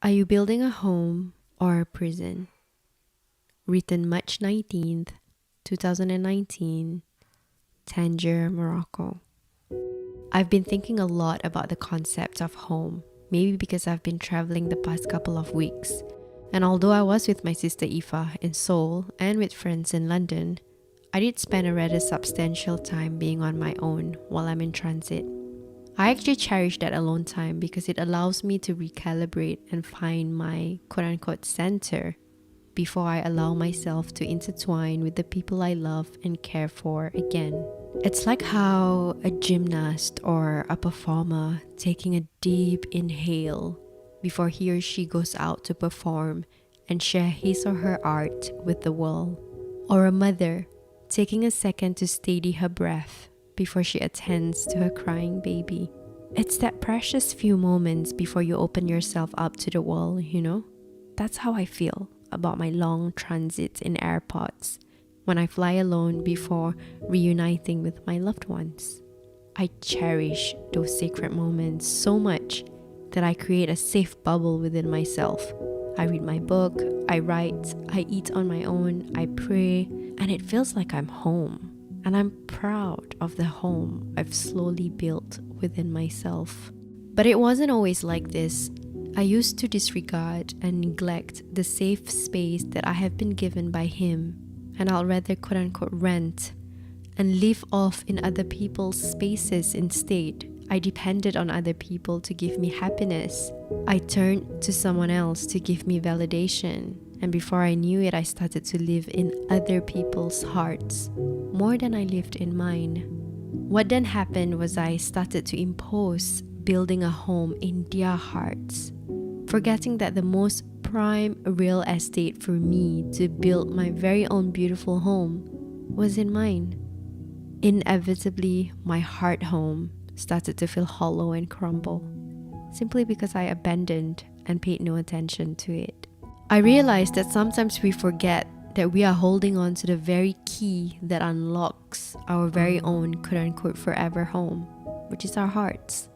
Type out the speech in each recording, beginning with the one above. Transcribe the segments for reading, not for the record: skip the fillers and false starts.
Are you building a home or a prison? Written March 19th, 2019, Tangier, Morocco. I've been thinking a lot about the concept of home, maybe because I've been traveling the past couple of weeks. And although I was with my sister Aoife in Seoul and with friends in London, I did spend a rather substantial time being on my own while I'm in transit. I actually cherish that alone time because it allows me to recalibrate and find my quote-unquote center before I allow myself to intertwine with the people I love and care for again. It's like how a gymnast or a performer taking a deep inhale before he or she goes out to perform and share his or her art with the world. Or a mother taking a second to steady her breath before she attends to her crying baby. It's that precious few moments before you open yourself up to the world, you know? That's how I feel about my long transits in airports when I fly alone before reuniting with my loved ones. I cherish those sacred moments so much that I create a safe bubble within myself. I read my book, I write, I eat on my own, I pray, and it feels like I'm home. And I'm proud of the home I've slowly built within myself. But it wasn't always like this. I used to disregard and neglect the safe space that I have been given by him, and I'll rather quote-unquote rent and live off in other people's spaces instead. I depended on other people to give me happiness. I turned to someone else to give me validation. And before I knew it, I started to live in other people's hearts more than I lived in mine. What then happened was I started to impose building a home in their hearts, forgetting that the most prime real estate for me to build my very own beautiful home was in mine. Inevitably, my heart home started to feel hollow and crumble, simply because I abandoned and paid no attention to it. I realized that sometimes we forget that we are holding on to the very key that unlocks our very own quote-unquote forever home, which is our hearts.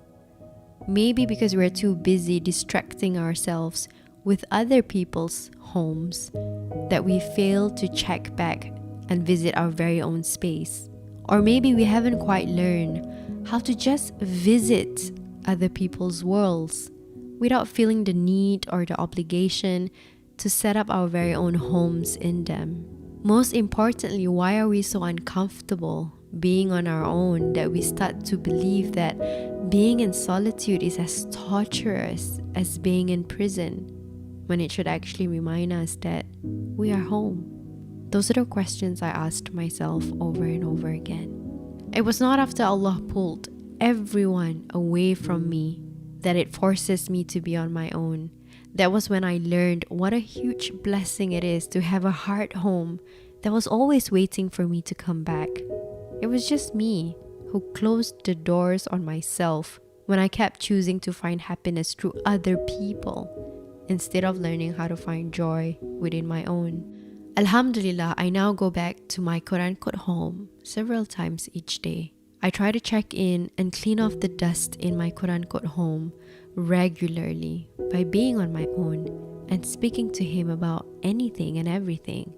Maybe because we're too busy distracting ourselves with other people's homes that we fail to check back and visit our very own space. Or maybe we haven't quite learned how to just visit other people's worlds without feeling the need or the obligation to set up our very own homes in them. Most importantly, why are we so uncomfortable being on our own that we start to believe that being in solitude is as torturous as being in prison, when it should actually remind us that we are home? Those are the questions I asked myself over and over again. It was not after Allah pulled everyone away from me that it forces me to be on my own. That was when I learned what a huge blessing it is to have a heart home that was always waiting for me to come back. It was just me who closed the doors on myself when I kept choosing to find happiness through other people instead of learning how to find joy within my own. Alhamdulillah, I now go back to my quote-unquote home several times each day. I try to check in and clean off the dust in my quote-unquote home regularly by being on my own and speaking to him about anything and everything.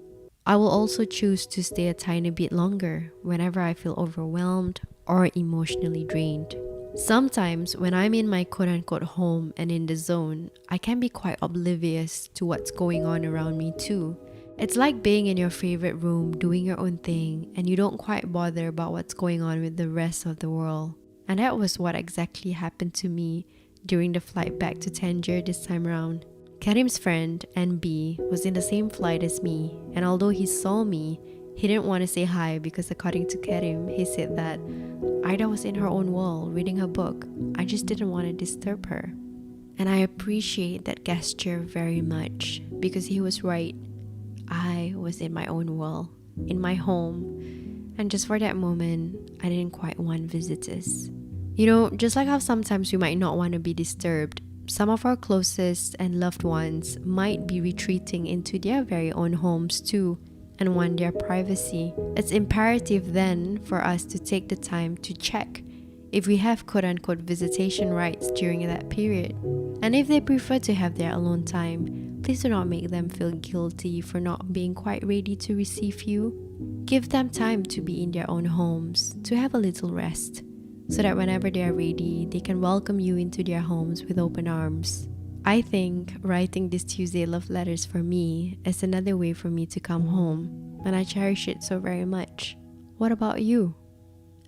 I will also choose to stay a tiny bit longer whenever I feel overwhelmed or emotionally drained. Sometimes when I'm in my quote-unquote home and in the zone, I can be quite oblivious to what's going on around me too. It's like being in your favorite room doing your own thing and you don't quite bother about what's going on with the rest of the world. And that was what exactly happened to me during the flight back to Tangier this time around. Karim's friend, NB, was in the same flight as me, and although he saw me, he didn't want to say hi because according to Karim, he said that Ida was in her own world reading her book. I just didn't want to disturb her. And I appreciate that gesture very much because he was right. I was in my own world, in my home, and just for that moment, I didn't quite want visitors. You know, just like how sometimes we might not want to be disturbed, some of our closest and loved ones might be retreating into their very own homes too and want their privacy. It's imperative then for us to take the time to check if we have quote-unquote visitation rights during that period. And if they prefer to have their alone time, please do not make them feel guilty for not being quite ready to receive you. Give them time to be in their own homes, to have a little rest, so that whenever they are ready, they can welcome you into their homes with open arms. I think writing these Tuesday love letters for me is another way for me to come home, and I cherish it so very much. What about you?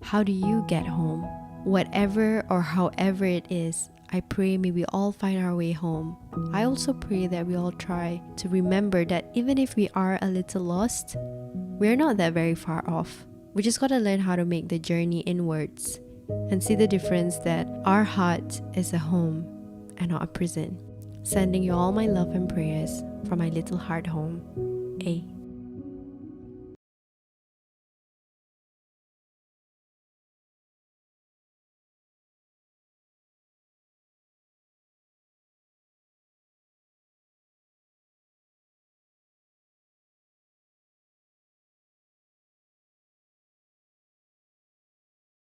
How do you get home? Whatever or however it is, I pray may we all find our way home. I also pray that we all try to remember that even if we are a little lost, we're not that very far off. We just gotta learn how to make the journey inwards and see the difference that our heart is a home and not a prison. Sending you all my love and prayers from my little heart home. A.